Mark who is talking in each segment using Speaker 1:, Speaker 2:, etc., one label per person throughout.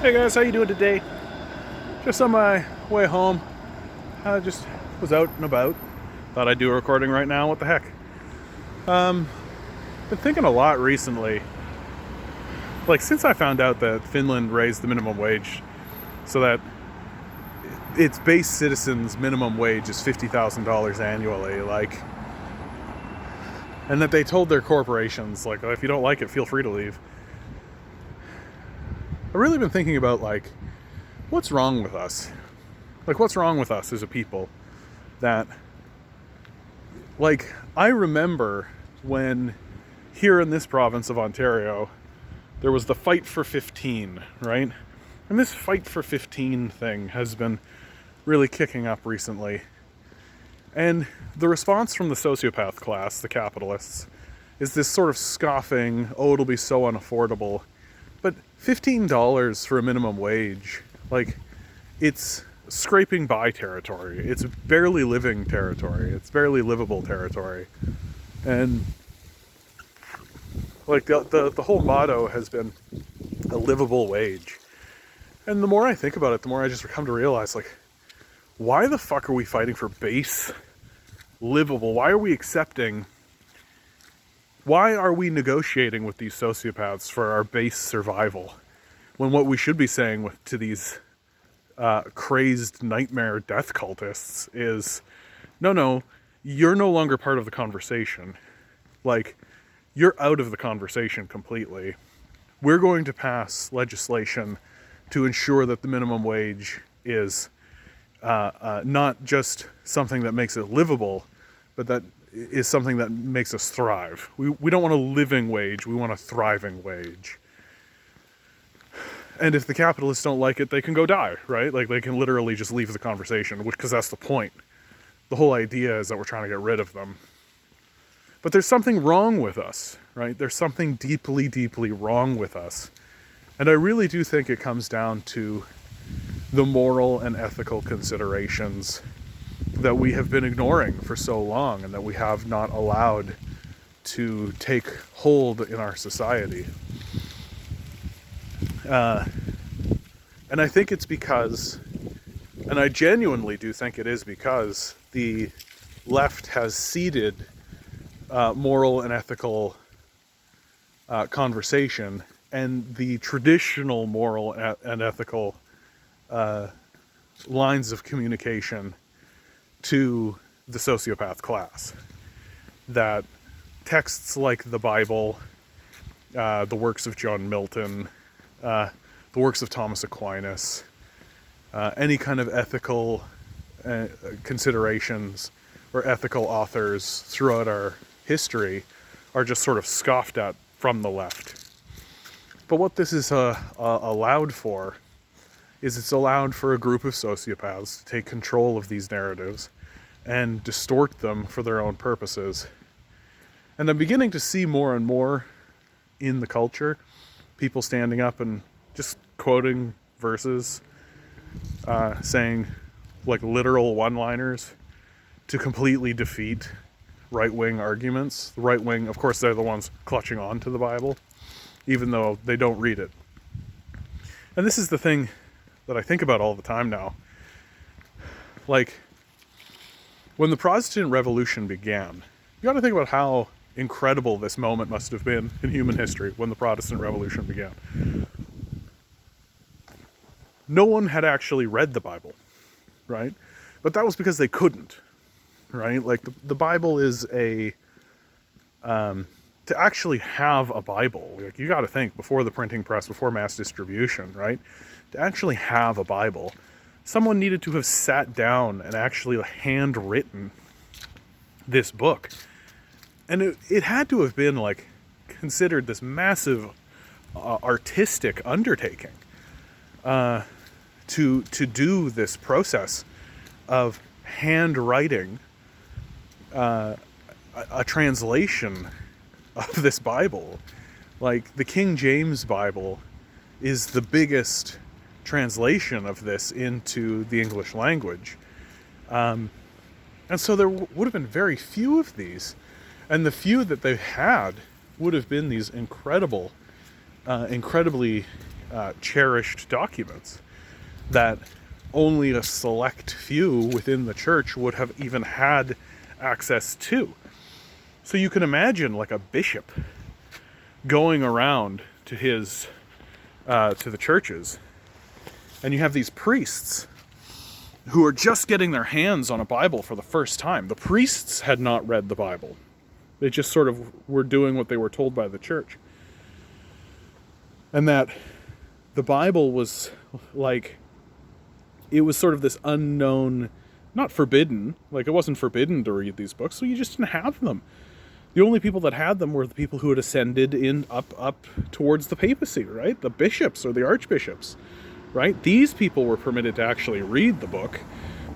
Speaker 1: Hey guys, how you doing today? Just on my way home. I just was out and about. Thought I'd do a recording right now. What the heck? Been thinking a lot recently. Like since I found out that Finland raised the minimum wage so that its base citizens' minimum wage is $50,000 annually, and that they told their corporations, like, if you don't like it, feel free to leave. I've really been thinking about, what's wrong with us? Like, what's wrong with us as a people? That, I remember when here in this province of Ontario, there was the Fight for 15, right? And this Fight for 15 thing has been really kicking up recently. And the response from the sociopath class, the capitalists, is this sort of scoffing, oh, it'll be so unaffordable. But $15 for a minimum wage, it's scraping by territory. It's barely living territory. It's barely livable territory. And the whole motto has been a livable wage. And the more I think about it, the more I just come to realize, why the fuck are we fighting for base livable? Why are we accepting? Why are we negotiating with these sociopaths for our base survival? When what we should be saying to these crazed nightmare death cultists is, no, you're no longer part of the conversation. You're out of the conversation completely. We're going to pass legislation to ensure that the minimum wage is not just something that makes it livable, but that is something that makes us thrive. We don't want a living wage, we want a thriving wage. And if the capitalists don't like it, they can go die, right? They can literally just leave the conversation, because that's the point. The whole idea is that we're trying to get rid of them. But there's something wrong with us, right? There's something deeply, deeply wrong with us. And I really do think it comes down to the moral and ethical considerations that we have been ignoring for so long and that we have not allowed to take hold in our society. And I think it's because, and I genuinely do think it is because, the left has ceded moral and ethical conversation and the traditional moral and ethical lines of communication to the sociopath class. That texts like the Bible, the works of John Milton, the works of Thomas Aquinas, any kind of ethical considerations or ethical authors throughout our history are just sort of scoffed at from the left. But what this is allowed for is it's allowed for a group of sociopaths to take control of these narratives and distort them for their own purposes. And I'm beginning to see more and more in the culture people standing up and just quoting verses, saying literal one-liners to completely defeat right-wing arguments. The right wing, of course, they're the ones clutching on to the Bible, even though they don't read it. And this is the thing that I think about all the time now. When the Protestant Revolution began, you got to think about how incredible this moment must have been in human history when the Protestant Revolution began. No one had actually read the Bible, right? But that was because they couldn't, right? The Bible is to actually have a Bible, you got to think, before the printing press, before mass distribution, right? To actually have a Bible, someone needed to have sat down and actually handwritten this book. And it had to have been considered this massive artistic undertaking to do this process of handwriting a translation of this Bible. The King James Bible is the biggest translation of this into the English language. And so there would have been very few of these. And the few that they had would have been these incredibly cherished documents that only a select few within the church would have even had access to. So you can imagine like a bishop going around to his to the churches, and you have these priests who are just getting their hands on a Bible for the first time. The priests had not read the Bible. They just sort of were doing what they were told by the church. And that the Bible was like, it was sort of this unknown, not forbidden, like it wasn't forbidden to read these books, so you just didn't have them. The only people that had them were the people who had ascended in up towards the papacy, right? The bishops or the archbishops, right? These people were permitted to actually read the book.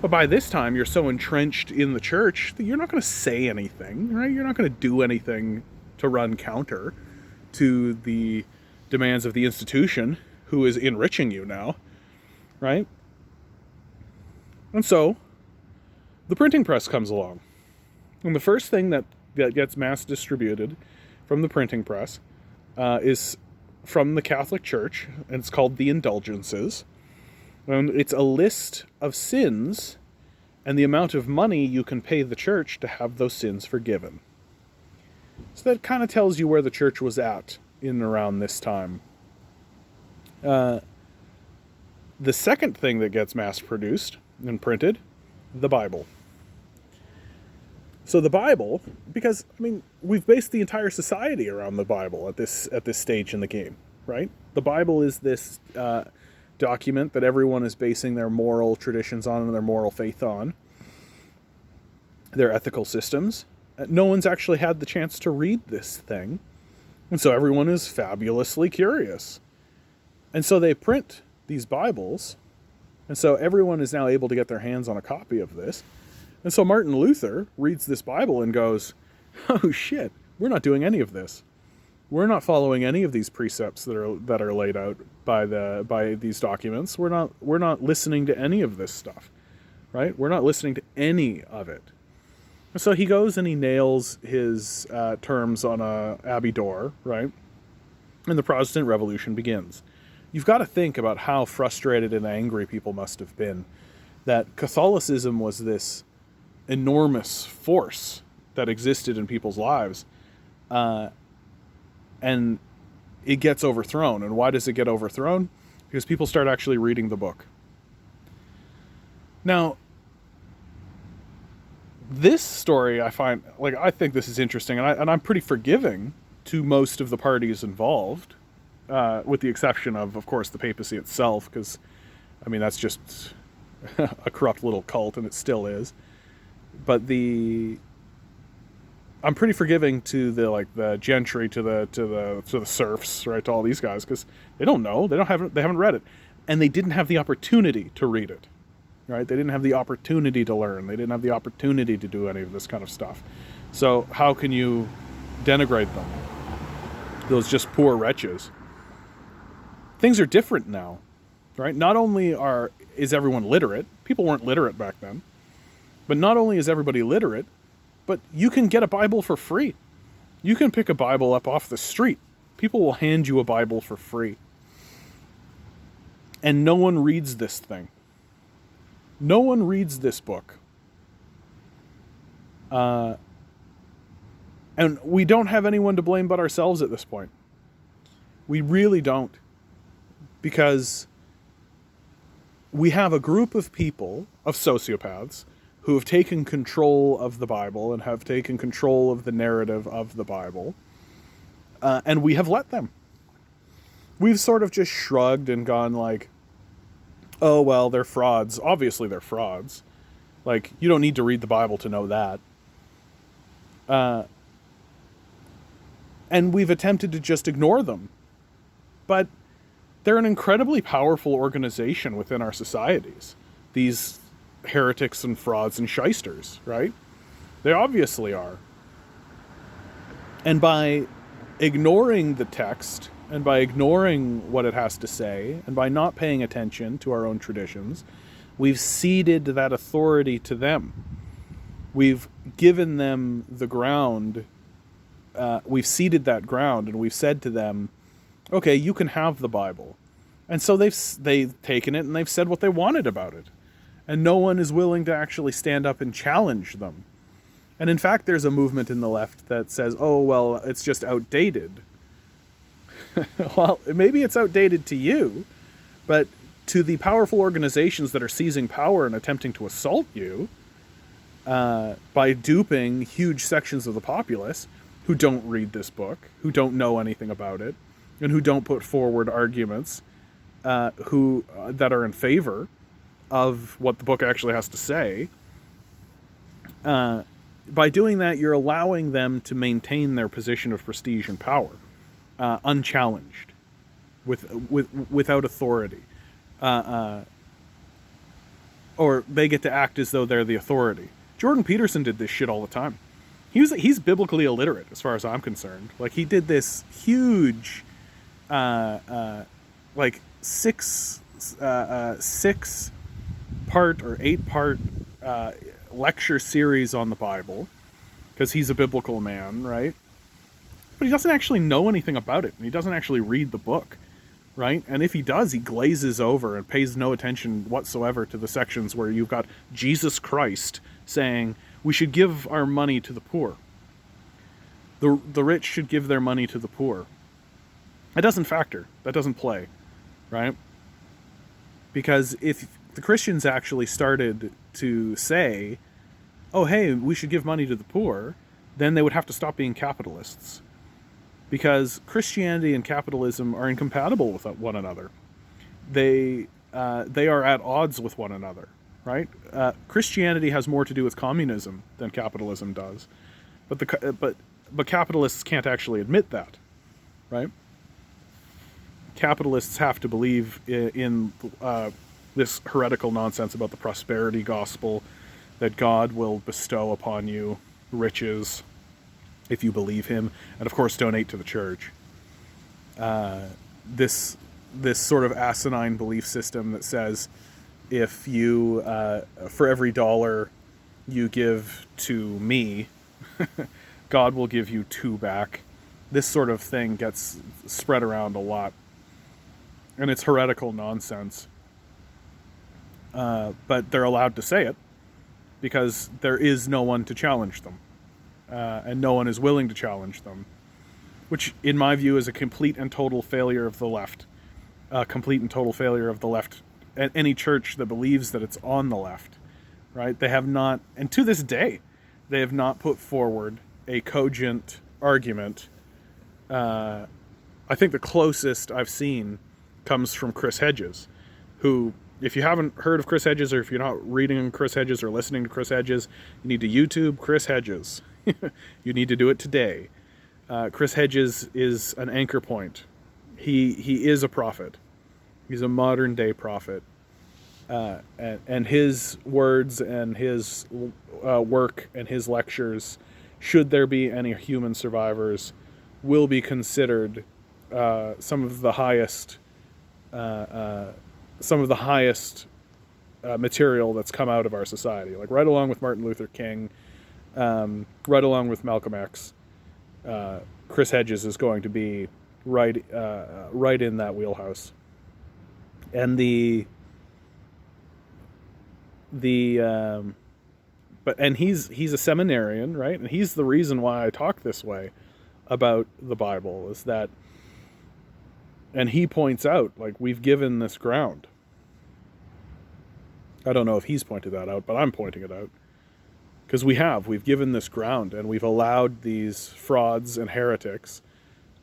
Speaker 1: But by this time, you're so entrenched in the church that you're not going to say anything, right? You're not going to do anything to run counter to the demands of the institution who is enriching you now, right? And so the printing press comes along. And the first thing that gets mass distributed from the printing press is from the Catholic Church, and it's called the Indulgences. And it's a list of sins and the amount of money you can pay the church to have those sins forgiven. So that kind of tells you where the church was at in and around this time. The second thing that gets mass produced and printed, the Bible. So the Bible, because, I mean, we've based the entire society around the Bible at this stage in the game, right? The Bible is this document that everyone is basing their moral traditions on and their moral faith on, their ethical systems. No one's actually had the chance to read this thing, and so everyone is fabulously curious. And so they print these Bibles, and so everyone is now able to get their hands on a copy of this. And so Martin Luther reads this Bible and goes, oh shit, we're not doing any of this. We're not following any of these precepts that are laid out by these documents. We're not listening to any of this stuff, right? We're not listening to any of it. And so he goes and he nails his terms on a abbey door, right? And the Protestant Revolution begins. You've got to think about how frustrated and angry people must have been that Catholicism was this enormous force that existed in people's lives, and it gets overthrown. And why does it get overthrown? Because people start actually reading the book. Now, this story I think this is interesting, and I'm pretty forgiving to most of the parties involved, with the exception of course, the papacy itself, because, I mean, that's just a corrupt little cult, and it still is. But I'm pretty forgiving to the gentry, to the serfs, right, to all these guys, because they don't know, they haven't read it, and they didn't have the opportunity to read it, right? They didn't have the opportunity to learn. They didn't have the opportunity to do any of this kind of stuff. So how can you denigrate them? Those just poor wretches. Things are different now, right? Not only is everyone literate, people weren't literate back then, but not only is everybody literate, but you can get a Bible for free. You can pick a Bible up off the street. People will hand you a Bible for free. And no one reads this thing. No one reads this book. And we don't have anyone to blame but ourselves at this point. We really don't. Because we have a group of people, of sociopaths, who have taken control of the Bible and have taken control of the narrative of the Bible, and we have let them. We've sort of just shrugged and gone like, oh, well, they're frauds. Obviously they're frauds. Like, you don't need to read the Bible to know that. And we've attempted to just ignore them. But they're an incredibly powerful organization within our societies. These heretics and frauds and shysters, right? They obviously are. And by ignoring the text, and by ignoring what it has to say, and by not paying attention to our own traditions, we've ceded that authority to them. We've given them the ground. We've ceded that ground, and we've said to them, okay, you can have the Bible, And so they've taken it and they've said what they wanted about it. And no one is willing to actually stand up and challenge them. And in fact, there's a movement in the left that says, oh, well, it's just outdated. Well, maybe it's outdated to you, but to the powerful organizations that are seizing power and attempting to assault you by duping huge sections of the populace who don't read this book, who don't know anything about it, and who don't put forward arguments that are in favor of what the book actually has to say. By doing that, you're allowing them to maintain their position of prestige and power, unchallenged, without authority, or they get to act as though they're the authority. Jordan Peterson did this shit all the time. He's biblically illiterate as far as I'm concerned. Like, he did this huge, like 6-part or 8-part lecture series on the Bible, because he's a biblical man, right? But he doesn't actually know anything about it, and he doesn't actually read the book, right? And if he does, he glazes over and pays no attention whatsoever to the sections where you've got Jesus Christ saying we should give our money to the poor. The rich should give their money to the poor. That doesn't factor. That doesn't play, right? Because if the Christians actually started to say, oh, hey, we should give money to the poor, then they would have to stop being capitalists. Because Christianity and capitalism are incompatible with one another. They are at odds with one another, right? Christianity has more to do with communism than capitalism does. But capitalists can't actually admit that, right? Capitalists have to believe in this heretical nonsense about the prosperity gospel, that God will bestow upon you riches if you believe him, and of course donate to the church. This sort of asinine belief system that says if you, for every dollar you give to me, God will give you 2 back. This sort of thing gets spread around a lot. And it's heretical nonsense. But they're allowed to say it because there is no one to challenge them. And no one is willing to challenge them. Which, in my view, is a complete and total failure of the left. A complete and total failure of the left. Any church that believes that it's on the left. Right? They have not, and to this day, they have not put forward a cogent argument. I think the closest I've seen comes from Chris Hedges, who, if you haven't heard of Chris Hedges, or if you're not reading Chris Hedges or listening to Chris Hedges, you need to YouTube Chris Hedges. You need to do it today. Chris Hedges is an anchor point. He is a prophet. He's a modern day prophet. And his words and his work and his lectures, should there be any human survivors, will be considered some of the highest material that's come out of our society, like right along with Martin Luther King, right along with Malcolm X. Chris Hedges is going to be right in that wheelhouse, and he's a seminarian, right? And he's the reason why I talk this way about the Bible, is that, and he points out, like, we've given this ground. I don't know if he's pointed that out, but I'm pointing it out. Because we've given this ground, and we've allowed these frauds and heretics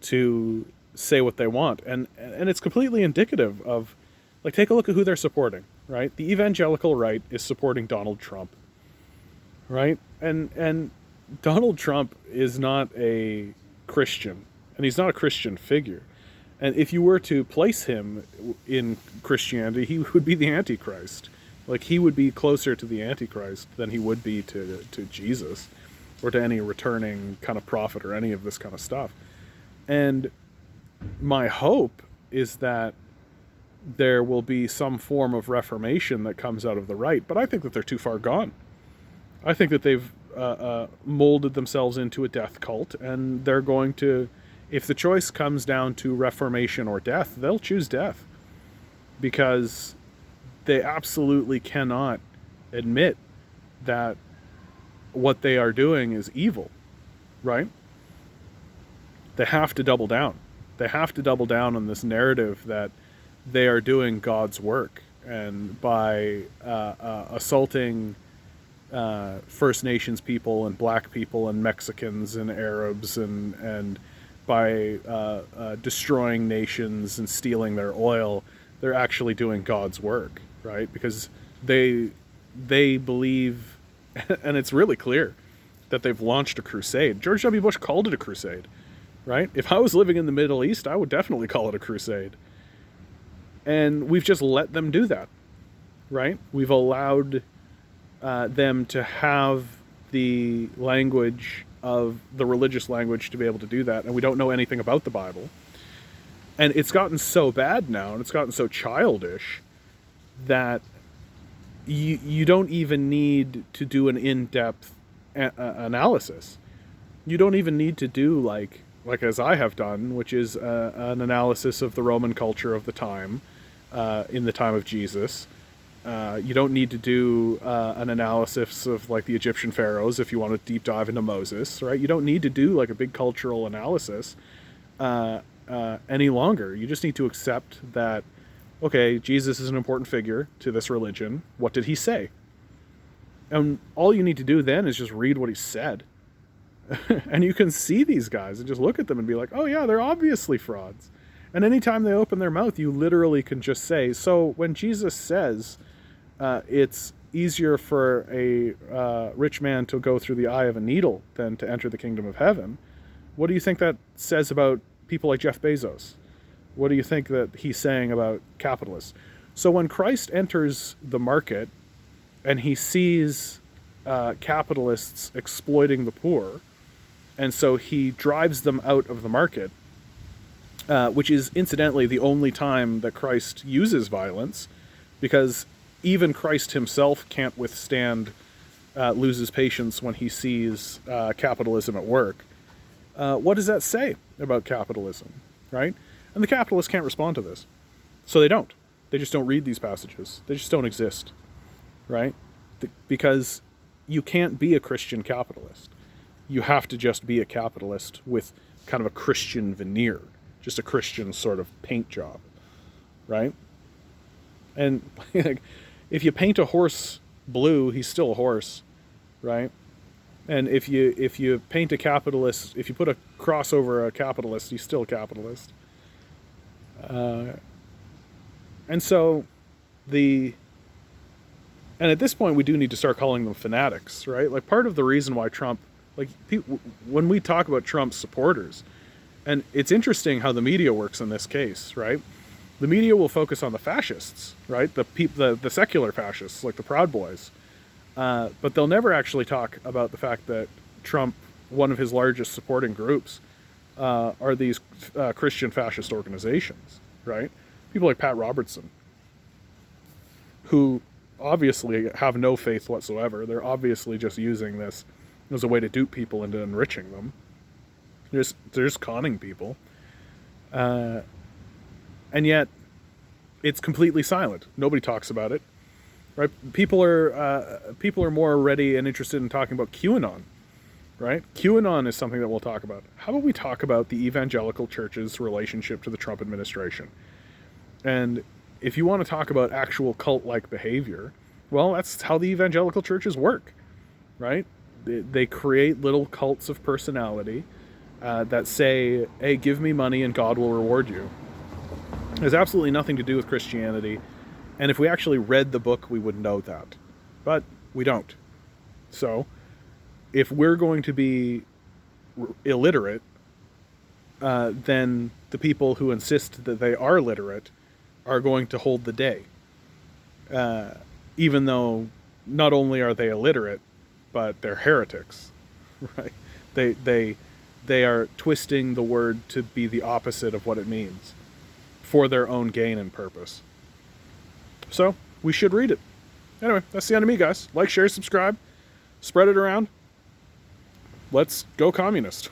Speaker 1: to say what they want. And it's completely indicative of, like, take a look at who they're supporting, right? The evangelical right is supporting Donald Trump, right? And Donald Trump is not a Christian, and he's not a Christian figure. And if you were to place him in Christianity, he would be the Antichrist. Like, he would be closer to the Antichrist than he would be to Jesus, or to any returning kind of prophet or any of this kind of stuff. And my hope is that there will be some form of reformation that comes out of the right, but I think that they're too far gone. I think that they've molded themselves into a death cult, and they're going to, if the choice comes down to reformation or death, they'll choose death. because they absolutely cannot admit that what they are doing is evil, right? They have to double down. They have to double down on this narrative that they are doing God's work, and by assaulting First Nations people and Black people and Mexicans and Arabs, and by destroying nations and stealing their oil, they're actually doing God's work, right? Because they believe, and it's really clear, that they've launched a crusade. George W. Bush called it a crusade, right? If I was living in the Middle East, I would definitely call it a crusade. And we've just let them do that, right? We've allowed them to have the language of the religious language to be able to do that, and we don't know anything about the Bible. And it's gotten so bad now, and it's gotten so childish, that you don't even need to do an in-depth analysis. You don't even need to do like as I have done, which is an analysis of the Roman culture of the time, in the time of Jesus. You don't need to do an analysis of like the Egyptian pharaohs if you want to deep dive into Moses, right? You don't need to do like a big cultural analysis any longer. You just need to accept that, okay, Jesus is an important figure to this religion. What did he say? And all you need to do then is just read what he said. And you can see these guys and just look at them and be like, oh yeah, they're obviously frauds. And anytime they open their mouth, you literally can just say, so when Jesus says it's easier for a rich man to go through the eye of a needle than to enter the kingdom of heaven, what do you think that says about people like Jeff Bezos? What do you think that he's saying about capitalists? So when Christ enters the market and he sees capitalists exploiting the poor, and so he drives them out of the market, which is incidentally the only time that Christ uses violence, because even Christ himself can't withstand, loses patience when he sees capitalism at work. What does that say about capitalism, right? And the capitalists can't respond to this. So they don't. They just don't read these passages. They just don't exist, right? Because you can't be a Christian capitalist. You have to just be a capitalist with kind of a Christian veneer, just a Christian sort of paint job, right? And if you paint a horse blue, he's still a horse, right? And if you paint a capitalist, if you put a cross over a capitalist, he's still a capitalist. And so and at this point we do need to start calling them fanatics, right? Like part of the reason why Trump, like when we talk about Trump's supporters, and it's interesting how the media works in this case, right? The media will focus on the fascists, right? The secular fascists, like the Proud Boys. But they'll never actually talk about the fact that Trump, one of his largest supporting groups, are these Christian fascist organizations, right? People like Pat Robertson, who obviously have no faith whatsoever. They're obviously just using this as a way to dupe people into enriching them. They're just conning people. And yet, it's completely silent. Nobody talks about it. Right? People are more ready and interested in talking about QAnon, right? QAnon is something that we'll talk about. How about we talk about the evangelical church's relationship to the Trump administration? And if you want to talk about actual cult-like behavior, well, that's how the evangelical churches work, right? They create little cults of personality that say, hey, give me money and God will reward you. It has absolutely nothing to do with Christianity. And if we actually read the book, we would know that. But we don't. So, if we're going to be illiterate, then the people who insist that they are literate are going to hold the day. Even though not only are they illiterate, but they're heretics, right? They are twisting the word to be the opposite of what it means for their own gain and purpose. So, we should read it. Anyway, that's the end of me, guys. Like, share, subscribe. Spread it around. Let's go communist.